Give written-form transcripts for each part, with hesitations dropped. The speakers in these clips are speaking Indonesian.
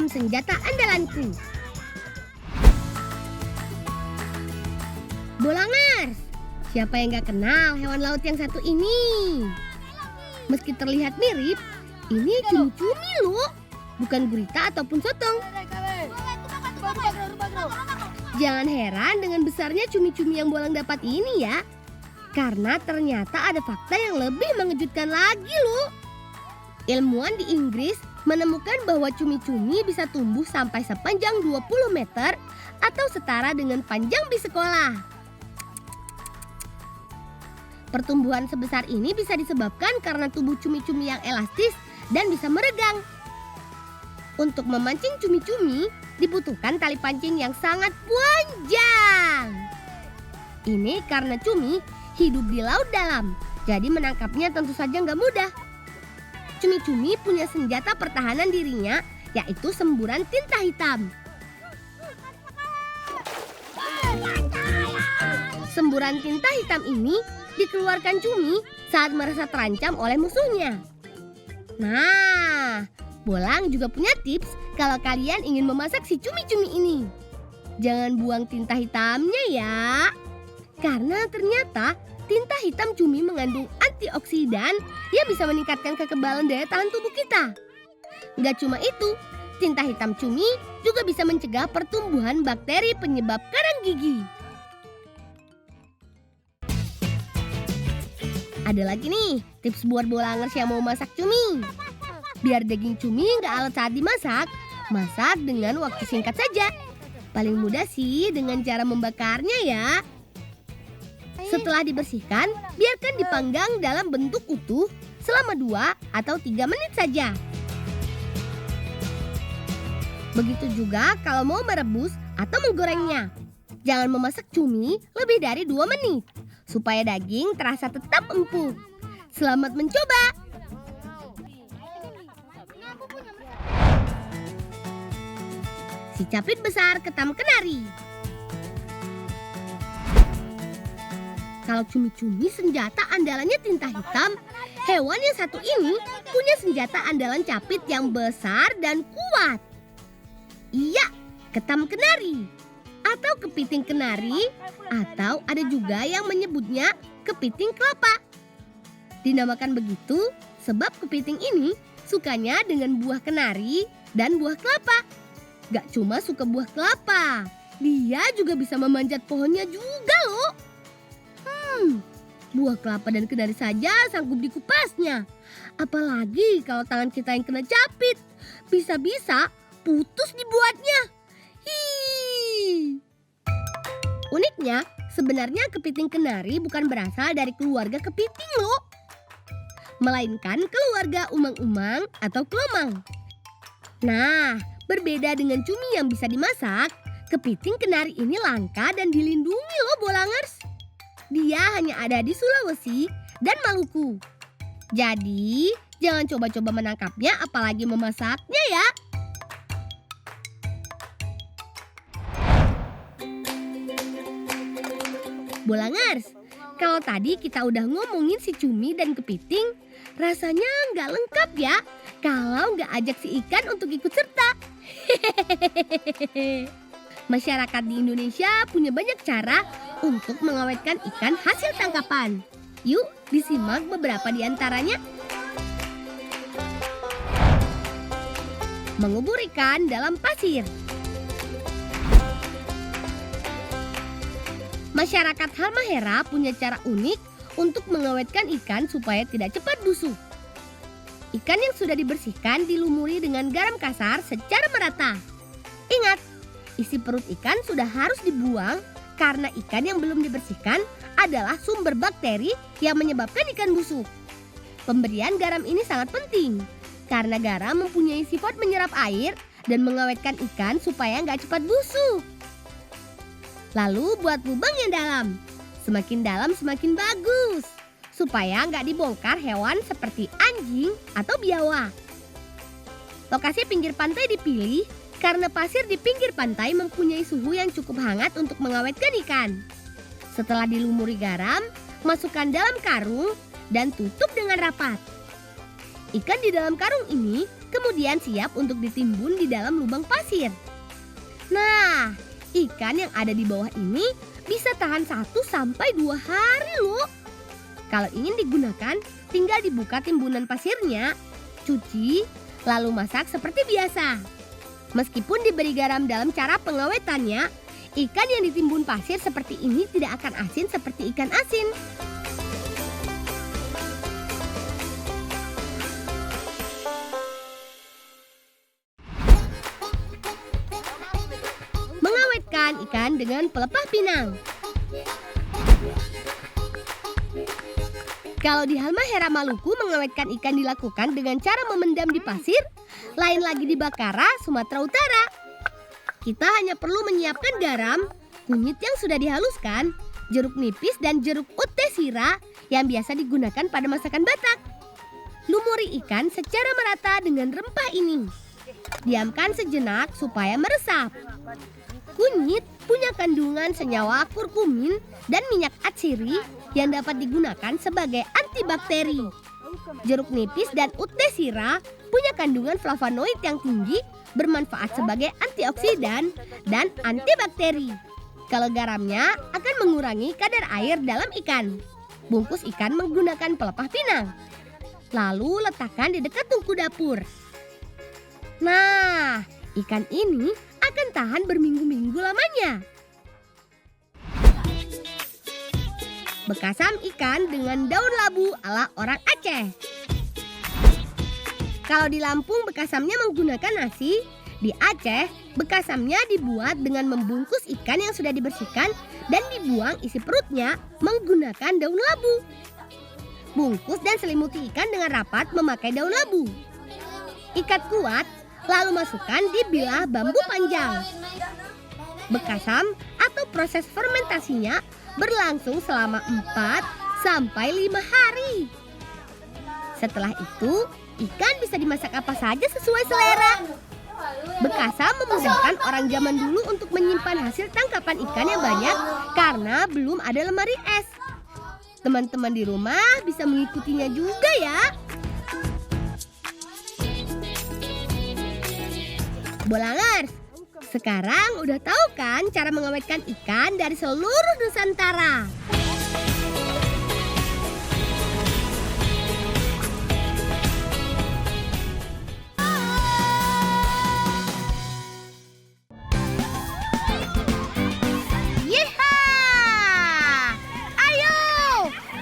senjata andalanku. Bolangers, siapa yang gak kenal hewan laut yang satu ini? Meski terlihat mirip, ini cumi-cumi loh, bukan gurita ataupun sotong. Jangan heran dengan besarnya cumi-cumi yang Bolang dapat ini ya. Karena ternyata ada fakta yang lebih mengejutkan lagi loh. Ilmuwan di Inggris menemukan bahwa cumi-cumi bisa tumbuh sampai sepanjang 20 meter atau setara dengan panjang bis sekolah. Pertumbuhan sebesar ini bisa disebabkan karena tubuh cumi-cumi yang elastis dan bisa meregang. Untuk memancing cumi-cumi dibutuhkan tali pancing yang sangat panjang. Ini karena cumi hidup di laut dalam, jadi menangkapnya tentu saja nggak mudah. Cumi-cumi punya senjata pertahanan dirinya, yaitu semburan tinta hitam. Semburan tinta hitam ini dikeluarkan cumi saat merasa terancam oleh musuhnya. Nah, Bolang juga punya tips kalau kalian ingin memasak si cumi-cumi ini. Jangan buang tinta hitamnya ya. Karena ternyata tinta hitam cumi mengandung antioksidan yang bisa meningkatkan kekebalan daya tahan tubuh kita. Nggak cuma itu, tinta hitam cumi juga bisa mencegah pertumbuhan bakteri penyebab karang gigi. Ada lagi nih tips buat bolangers yang mau masak cumi. Biar daging cumi nggak alat saat dimasak, masak dengan waktu singkat saja. Paling mudah sih dengan cara membakarnya ya. Setelah dibersihkan, biarkan dipanggang dalam bentuk utuh selama 2 atau 3 menit saja. Begitu juga kalau mau merebus atau menggorengnya. Jangan memasak cumi lebih dari 2 menit. Supaya daging terasa tetap empuk. Selamat mencoba! Si capit besar ketam kenari. Kalau cumi-cumi senjata andalannya tinta hitam, hewan yang satu ini punya senjata andalan capit yang besar dan kuat. Iya, ketam kenari. Atau kepiting kenari, atau ada juga yang menyebutnya kepiting kelapa. Dinamakan begitu sebab kepiting ini sukanya dengan buah kenari dan buah kelapa. Gak cuma suka buah kelapa, dia juga bisa memanjat pohonnya juga loh. Buah kelapa dan kenari saja sanggup dikupasnya. Apalagi kalau tangan kita yang kena capit, bisa-bisa putus dibuatnya. Uniknya, sebenarnya kepiting kenari bukan berasal dari keluarga kepiting loh. Melainkan keluarga umang-umang atau kelomang. Nah, berbeda dengan cumi yang bisa dimasak, kepiting kenari ini langka dan dilindungi loh bolangers. Dia hanya ada di Sulawesi dan Maluku. Jadi, jangan coba-coba menangkapnya apalagi memasaknya ya. Bolangers, kalau tadi kita udah ngomongin si cumi dan kepiting, rasanya nggak lengkap ya kalau nggak ajak si ikan untuk ikut serta. Masyarakat di Indonesia punya banyak cara untuk mengawetkan ikan hasil tangkapan. Yuk disimak beberapa di antaranya. Mengubur ikan dalam pasir. Masyarakat Halmahera punya cara unik untuk mengawetkan ikan supaya tidak cepat busuk. Ikan yang sudah dibersihkan dilumuri dengan garam kasar secara merata. Ingat, isi perut ikan sudah harus dibuang karena ikan yang belum dibersihkan adalah sumber bakteri yang menyebabkan ikan busuk. Pemberian garam ini sangat penting karena garam mempunyai sifat menyerap air dan mengawetkan ikan supaya nggak cepat busuk. Lalu buat lubang yang dalam. Semakin dalam semakin bagus. Supaya nggak dibongkar hewan seperti anjing atau biawak. Lokasi pinggir pantai dipilih karena pasir di pinggir pantai mempunyai suhu yang cukup hangat untuk mengawetkan ikan. Setelah dilumuri garam, masukkan dalam karung dan tutup dengan rapat. Ikan di dalam karung ini kemudian siap untuk ditimbun di dalam lubang pasir. Nah, ikan yang ada di bawah ini bisa tahan 1-2 hari loh. Kalau ingin digunakan, tinggal dibuka timbunan pasirnya, cuci, lalu masak seperti biasa. Meskipun diberi garam dalam cara pengawetannya, ikan yang ditimbun pasir seperti ini tidak akan asin seperti ikan asin. Mengawetkan ikan dengan pelepah pinang. Kalau di Halmahera Maluku, mengawetkan ikan dilakukan dengan cara memendam di pasir, lain lagi di Bakara, Sumatera Utara. Kita hanya perlu menyiapkan garam, kunyit yang sudah dihaluskan, jeruk nipis dan jeruk ute sira yang biasa digunakan pada masakan Batak. Lumuri ikan secara merata dengan rempah ini. Diamkan sejenak supaya meresap. Kunyit punya kandungan senyawa kurkumin dan minyak atsiri yang dapat digunakan sebagai antibakteri. Jeruk nipis dan ute sira punya kandungan flavonoid yang tinggi, bermanfaat sebagai antioksidan dan antibakteri. Kalau garamnya akan mengurangi kadar air dalam ikan. Bungkus ikan menggunakan pelepah pinang. Lalu letakkan di dekat tungku dapur. Nah, ikan ini akan tahan berminggu-minggu lamanya. Bekasam ikan dengan daun labu ala orang Aceh. Kalau di Lampung bekasamnya menggunakan nasi, di Aceh bekasamnya dibuat dengan membungkus ikan yang sudah dibersihkan dan dibuang isi perutnya menggunakan daun labu. Bungkus dan selimuti ikan dengan rapat memakai daun labu. Ikat kuat, lalu masukkan di bilah bambu panjang. Bekasam atau proses fermentasinya berlangsung selama 4-5 hari. Setelah itu, ikan bisa dimasak apa saja sesuai selera. Bekasam memudahkan orang zaman dulu untuk menyimpan hasil tangkapan ikan yang banyak karena belum ada lemari es. Teman-teman di rumah bisa mengikutinya juga ya. Bolangers, sekarang udah tahu kan cara mengawetkan ikan dari seluruh Nusantara? Yeha! Ayo,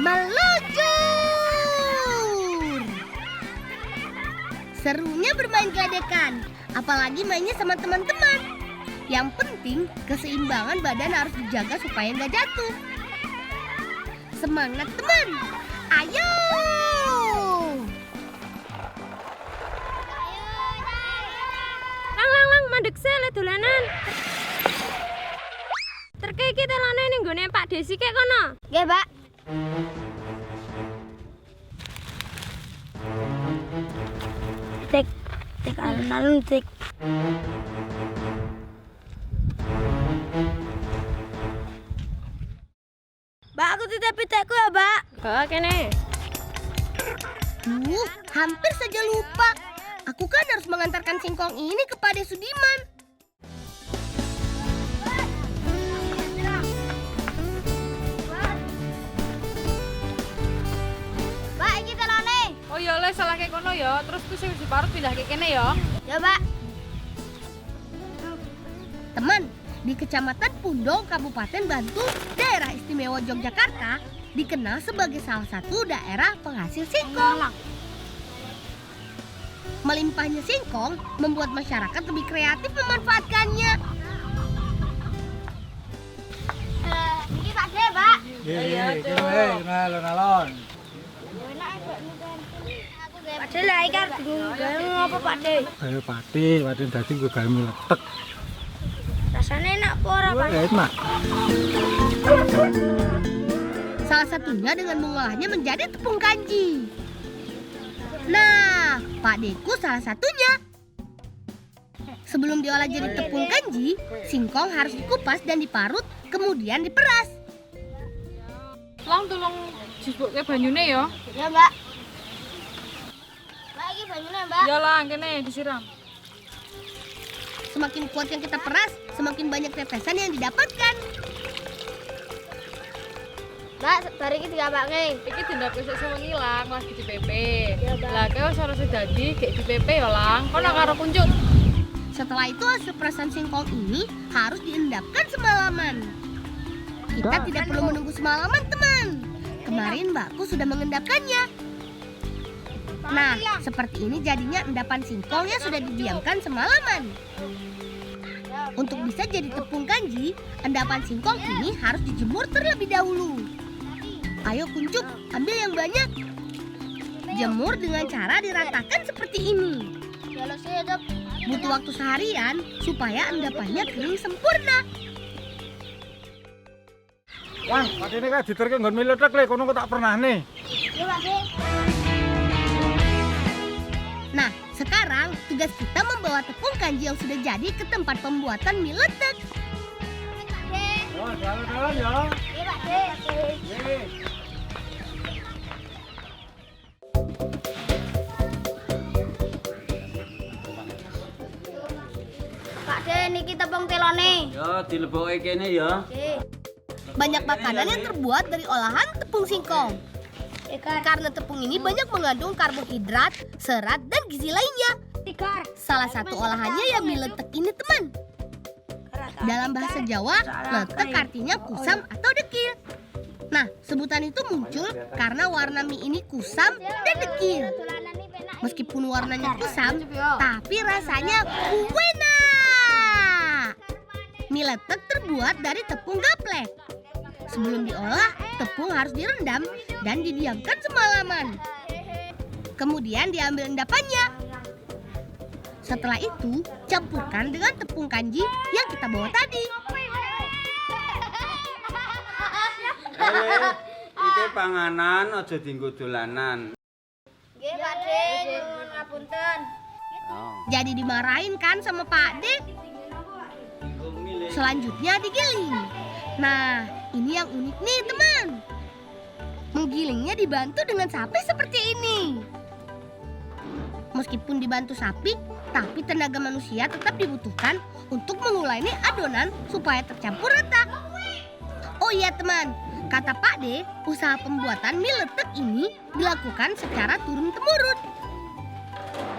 meluncur! Serunya bermain geledekan, apalagi mainnya sama teman-teman. Yang penting keseimbangan badan harus dijaga supaya nggak jatuh. Semangat teman, ayo! Lang mandek sele dolanan. Terkei kita lana ning nggone Pak Desi kek kono. Nggih, Mbak. Tik alun-alun tik. Mbak, aku titip pitekku ya, Mbak. Bawa kene. Hampir saja lupa. Aku kan harus mengantarkan singkong ini kepada Sudiman. Mbak, iki telone. Oh ya le salah kayak kono ya, terus ku sing diparut pindah kayak kene ya. Ya, Mbak. Teman, di Kecamatan Pundong, Kabupaten Bantul, Daerah Istimewa Yogyakarta, dikenal sebagai salah satu daerah penghasil singkong. Melimpahnya singkong membuat masyarakat lebih kreatif memanfaatkannya. Iki Pak De, Mbak. Iya, alon-alon. Pak De lah iki arep bingung apa Pak De? Kayak pati daging gue gawe meletek. Rasane enak apa ora, Pak? Enak. Salah satunya dengan mengolahnya menjadi tepung kanji. Nah, Pak Deku salah satunya. Sebelum diolah jadi tepung kanji, singkong harus dikupas dan diparut, kemudian diperas. Lang tolong jisbuke banyune ya. Ya, Mbak. banyune, Mbak. Ya lah, kene disiram. Semakin kuat yang kita peras, semakin banyak tetesan yang didapatkan. Mbak, bari iki digapake. Iki tindak wis sewengi lang lagi di PP. Ya, Mbak. Lah kowe wis harus dadi gek di PP ya lang. Kono karo kuncut. Setelah itu hasil perasan singkong ini harus diendapkan semalaman. Kita tidak perlu menunggu semalaman, teman. Kemarin Mbakku sudah mengendapkannya. Nah, seperti ini jadinya endapan singkong yang sudah didiamkan semalaman. Untuk bisa jadi tepung kanji, endapan singkong ini harus dijemur terlebih dahulu. Ayo kuncup, ambil yang banyak. Jemur dengan cara diratakan seperti ini. Butuh waktu seharian supaya endapannya kering sempurna. Wan, Pak ini kan diterke nggon miletek le, kono kok tak pernah nih. Nah, sekarang tugas kita membawa tepung kanji yang sudah jadi ke tempat pembuatan mie letek. Oh, jalan-jalan ya. Ye. Pak De, niki tepung telone. Ya, dilebokke kene ya. Banyak makanan yang terbuat dari olahan tepung singkong. Karena tepung ini banyak mengandung karbohidrat, serat, dan gizi lainnya. Salah satu olahannya ya mie letek ini, teman. Dalam bahasa Jawa, letek artinya kusam atau dekil. Nah, sebutan itu muncul karena warna mie ini kusam dan dekil. Meskipun warnanya kusam, tapi rasanya enak. Mie letek terbuat dari tepung gaplek. Sebelum diolah, tepung harus direndam dan didiamkan semalaman. Kemudian diambil endapannya. Setelah itu, campurkan dengan tepung kanji yang kita bawa tadi. Iki panganan aja dienggo dolanan. Nggih, Pak De, nyuwun ngapunten. Oh. Jadi dimarahin kan sama Pak D. Selanjutnya digiling. Nah, ini yang unik nih, teman. Menggilingnya dibantu dengan sapi seperti ini. Meskipun dibantu sapi, tapi tenaga manusia tetap dibutuhkan untuk menguleni adonan supaya tercampur rata. Oh iya, teman. Kata Pak D, usaha pembuatan mie letek ini dilakukan secara turun-temurun.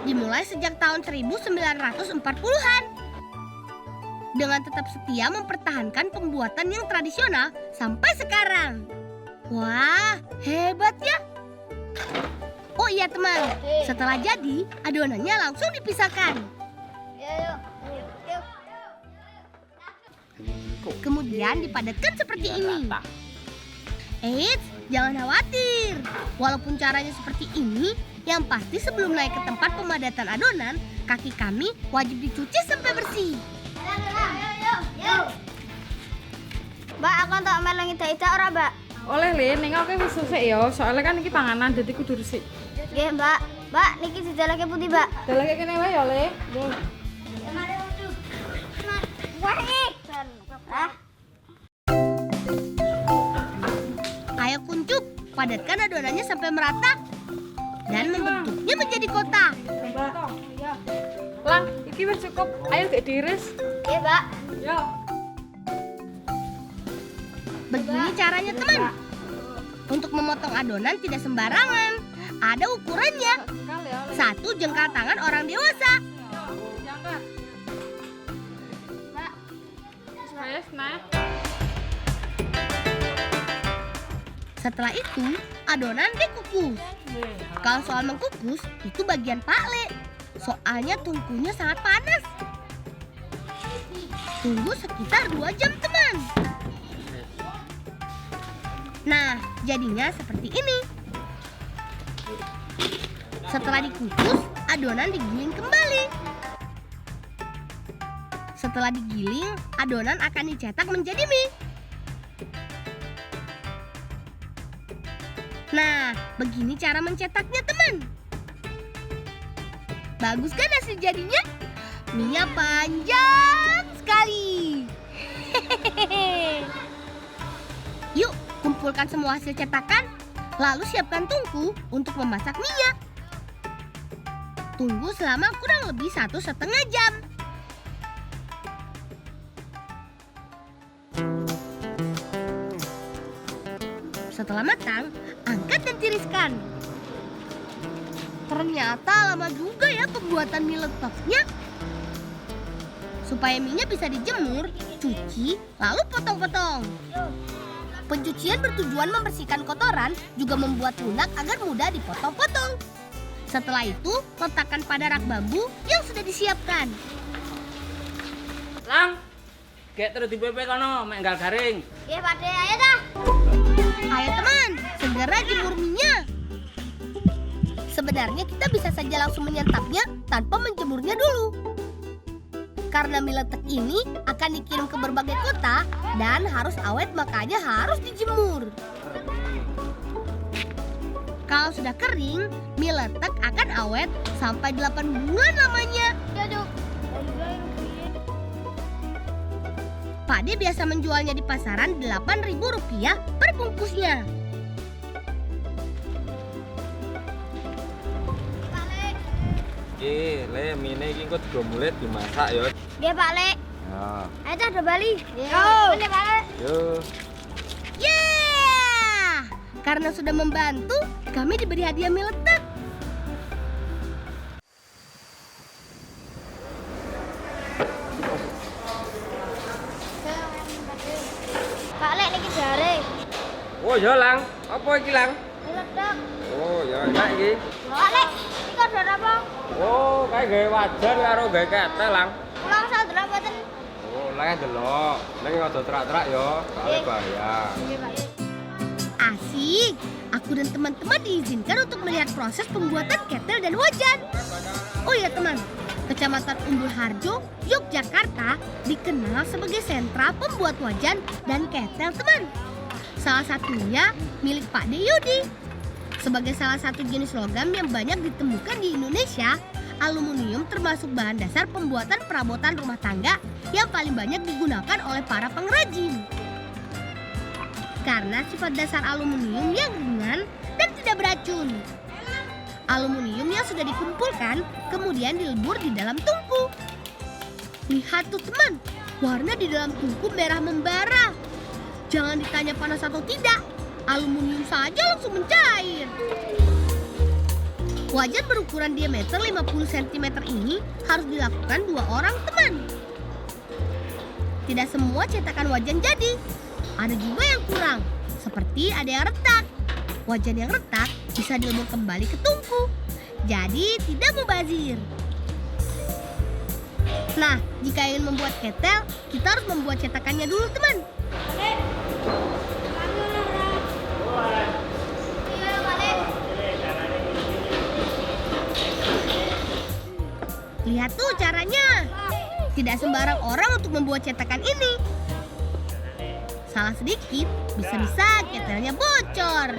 Dimulai sejak tahun 1940-an. Dengan tetap setia mempertahankan pembuatan yang tradisional sampai sekarang. Wah, hebat ya. Oh iya, teman, setelah jadi, adonannya langsung dipisahkan. Kemudian dipadatkan seperti ini. Eits, jangan khawatir. Walaupun caranya seperti ini, yang pasti sebelum naik ke tempat pemadatan adonan, kaki kami wajib dicuci sampai bersih. Mbak, aku tak melu ngida-ida ora, Mbak? Oleh Le, ning oke wis susik ya. Soalnya kan iki panganan dadi kudu resik. Nggih, Mbak. Mbak, niki dijalake putih, Mbak. Dalake kene wae ya, Le. Nggih. Ayo kuncup, padatkan adonannya sampai merata dan membentuknya menjadi kotak. Lang, iki wis cukup. Ayo gek diiris. Nggih, Mbak. Yo. Begini caranya, teman. Untuk memotong adonan tidak sembarangan. Ada ukurannya. Sekali ya, Le. 1 jengkal tangan orang dewasa. Diangkat. Mbak. Wes, nah. Setelah itu, adonan dikukus. Kalau soal mengkukus, itu bagian Pak Le. Soalnya tungkunya sangat panas. Tunggu sekitar 2 jam, teman. Nah, jadinya seperti ini. Setelah dikukus, adonan digiling kembali. Setelah digiling, adonan akan dicetak menjadi mie. Nah, begini cara mencetaknya, teman. Bagus kan hasil jadinya? Mie panjang sekali. Hehehe. Yuk, kumpulkan semua hasil cetakan, lalu siapkan tungku untuk memasak mie. Tunggu selama kurang lebih 1,5 jam. Setelah matang, angkat dan tiriskan. Ternyata lama juga ya pembuatan mie leteknya. Supaya mie-nya bisa dijemur, cuci, lalu potong-potong. Pencucian bertujuan membersihkan kotoran, juga membuat lunak agar mudah dipotong-potong. Setelah itu, letakkan pada rak bambu yang sudah disiapkan. Lang, kayak terus di PP kono, mek nggal garing. Iya Pak De, ayo dah. Ayo teman, segera jemur mie-nya. Sebenarnya kita bisa saja langsung menyantapnya tanpa menjemurnya dulu. Karena mie letek ini akan dikirim ke berbagai kota dan harus awet, makanya harus dijemur. Kalau sudah kering, mie letek akan awet sampai 8 bulan lamanya. Pak De biasa menjualnya di pasaran Rp8.000 per bungkusnya. Le, mie iki kok juga mulai dimasak ya. Iya Pak Le. Ya, Ayo dah udah balik. Yo. Boleh Pak Le. yo. Yeah! Karena sudah membantu, kami diberi hadiah mie letek. Pak Le niki jare. Oh ya Lang, apa iki Lang? Ledak. Oh ya enak iki. Pak Le, iki order apa? Oh, kayak gawe wajan karo gawe ketel Lang. Pulang sadra mboten. Oh, Lang delok. Ning aja terak-terak ya, soalnya bahaya. Iya Pak Le. Asik, aku dan teman-teman diizinkan untuk melihat proses pembuatan ketel dan wajan. Oh iya teman, Kecamatan Umbul Harjo, Yogyakarta dikenal sebagai sentra pembuat wajan dan ketel teman. Salah satunya milik Pak De Yudi. Sebagai salah satu jenis logam yang banyak ditemukan di Indonesia, aluminium termasuk bahan dasar pembuatan perabotan rumah tangga yang paling banyak digunakan oleh para pengrajin. Karena sifat dasar aluminium yang ringan dan tidak beracun. Aluminium yang sudah dikumpulkan kemudian dilebur di dalam tungku. Lihat tuh teman, warna di dalam tungku merah membara. Jangan ditanya panas atau tidak, aluminium saja langsung mencair. Wajan berukuran diameter 50 cm ini harus dilakukan 2 orang teman. Tidak semua cetakan wajan jadi. Ada juga yang kurang, seperti ada yang retak. Wajan yang retak bisa dilebur kembali ke tungku, jadi tidak mubazir. Nah, jika ingin membuat ketel, kita harus membuat cetakannya dulu teman. Iya Pak Le. Lihat tuh caranya. Tidak sembarang orang untuk membuat cetakan ini. Salah sedikit, bisa-bisa ketelnya bocor.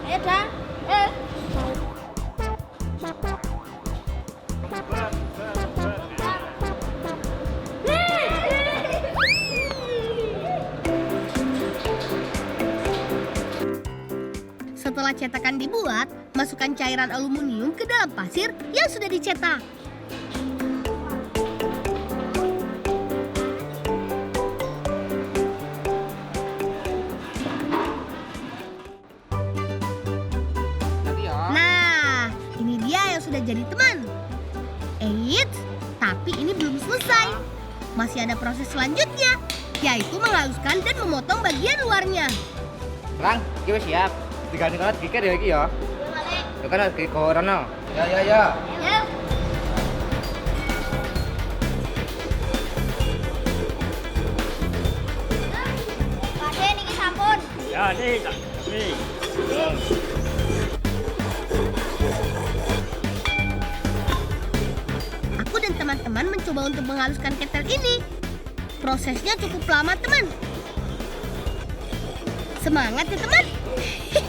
Ayo dah. Setelah cetakan dibuat, masukkan cairan aluminium ke dalam pasir yang sudah dicetak. Nah, ini dia yang sudah jadi teman. Eits, tapi ini belum selesai. Masih ada proses selanjutnya, yaitu menghaluskan dan memotong bagian luarnya. Lang, iki wis siap. Diganti kanat geger ya iki ya. Iya Pak Le. Ya kan iki korono. Ya. Ya. Pak De niki sampun. Ya, nih. Aku dan teman-teman mencoba untuk menghaluskan ketel ini. Prosesnya cukup lama teman. Semangat ya teman. Duh,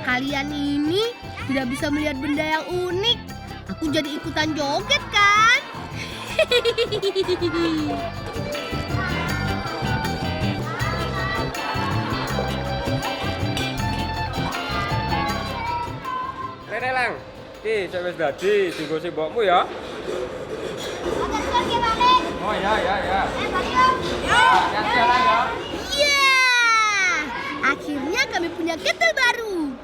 kalian ini tidak bisa melihat benda yang unik. Aku jadi ikutan joget kan? Rene lang. Ki, saya wis dadi, dienggo sing mbokmu ya. Oh ya. Jalan ya. Ya, akhirnya kami punya ketel baru.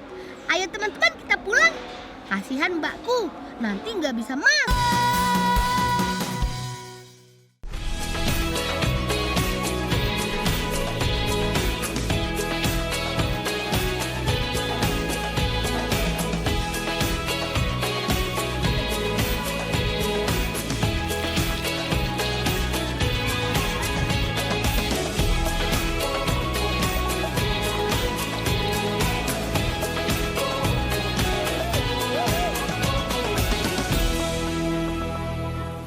Ayo teman-teman kita pulang. Kasihan mbakku, nanti nggak bisa masak.